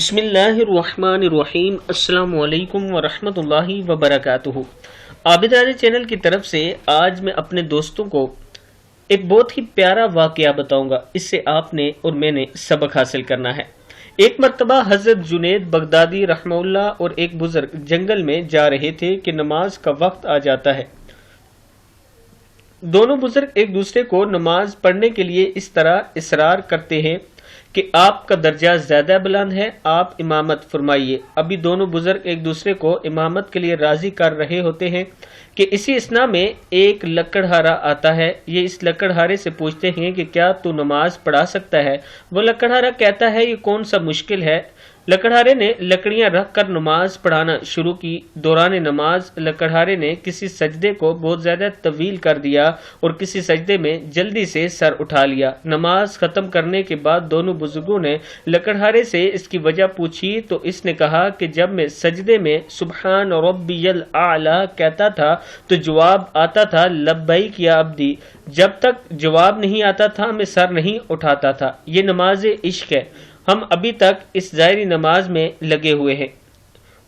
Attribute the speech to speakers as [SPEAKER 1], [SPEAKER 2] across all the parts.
[SPEAKER 1] बिस्मिल्लाहिर्रहमानिर्रहीम। अस्सलाम वालेकुम वरहमतुल्लाहि वबरकातुहू। आबिदार चैनल की तरफ से आज मैं अपने दोस्तों को एक बहुत ही प्यारा वाकया बताऊंगा। इससे आपने और मैंने सबक हासिल करना है। एक मर्तबा हजरत जुनैद बगदादी रहमहुल्लाह और एक बुजुर्ग जंगल में जा रहे थे कि नमाज का वक्त आ जाता है। दोनों बुजुर्ग एक दूसरे को नमाज पढ़ने के लिए इस तरह इसरार करते हैं कि आपका दर्जा ज्यादा बुलंद है, आप इमामत फरमाइए। अभी दोनों बुजुर्ग एक दूसरे को इमामत के लिए राजी कर रहे होते हैं कि इसी असना में एक लकड़हारा आता है। ये इस लकड़हारे से पूछते हैं कि क्या तू नमाज पढ़ा सकता है। वो लकड़हारा कहता है ये कौन सा मुश्किल है। लकड़हारे ने लकड़ियां रख कर नमाज पढ़ाना शुरू की। दौरान नमाज लकड़हारे ने किसी सजदे को बहुत ज्यादा तवील कर दिया और किसी सजदे में जल्दी से सर उठा लिया। नमाज खत्म करने के बाद दोनों बुजुर्गों ने लकड़हारे से इसकी वजह पूछी तो इसने कहा कि जब मैं सजदे में सुब्हान रब्बियल आला कहता था तो जवाब आता था लब्बैक या अब्दी। जब तक जवाब नहीं आता था मैं सर नहीं उठाता था। ये नमाज इश्क है। हम अभी तक इस ज़ाहिरी नमाज में लगे हुए हैं।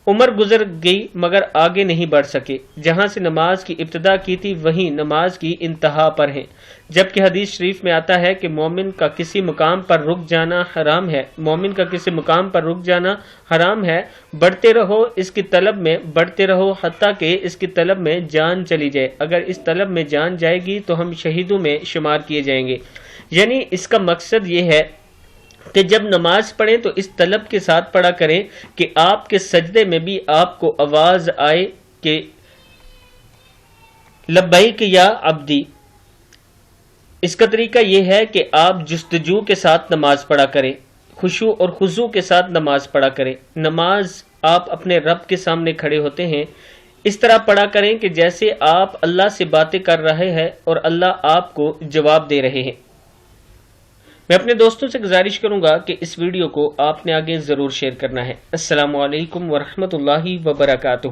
[SPEAKER 1] उम्र गुजर गई मगर आगे नहीं बढ़ सके। जहां से नमाज की इब्तिदा की थी वहीं नमाज की इंतहा पर हैं। जबकि हदीस शरीफ में आता है कि मोमिन का किसी मुकाम पर रुक जाना हराम है। मोमिन का किसी मुकाम पर रुक जाना हराम है। बढ़ते रहो इसकी तलब में, बढ़ते रहो हत्ता कि इसकी तलब में जान चली जाए। अगर इस तलब में जान जाएगी तो हम शहीदों में शुमार किए जाएंगे। यानी इसका मकसद ये है कि जब नमाज पढ़ें तो इस तलब के साथ पढ़ा करें कि आपके सजदे में भी आपको आवाज आए कि लब्बैक या अब्दी। इसका तरीका यह है कि आप जुस्तजू के साथ नमाज पढ़ा करें, खुशू और खुजू के साथ नमाज पढ़ा करें। नमाज आप अपने रब के सामने खड़े होते हैं, इस तरह पढ़ा करें कि जैसे आप अल्लाह से बातें कर रहे हैं और अल्लाह आपको जवाब दे रहे हैं। मैं अपने दोस्तों से गुजारिश करूंगा कि इस वीडियो को आपने आगे जरूर शेयर करना है। अस्सलामु अलैकुम वरहमतुल्लाहि वबरकातुहू।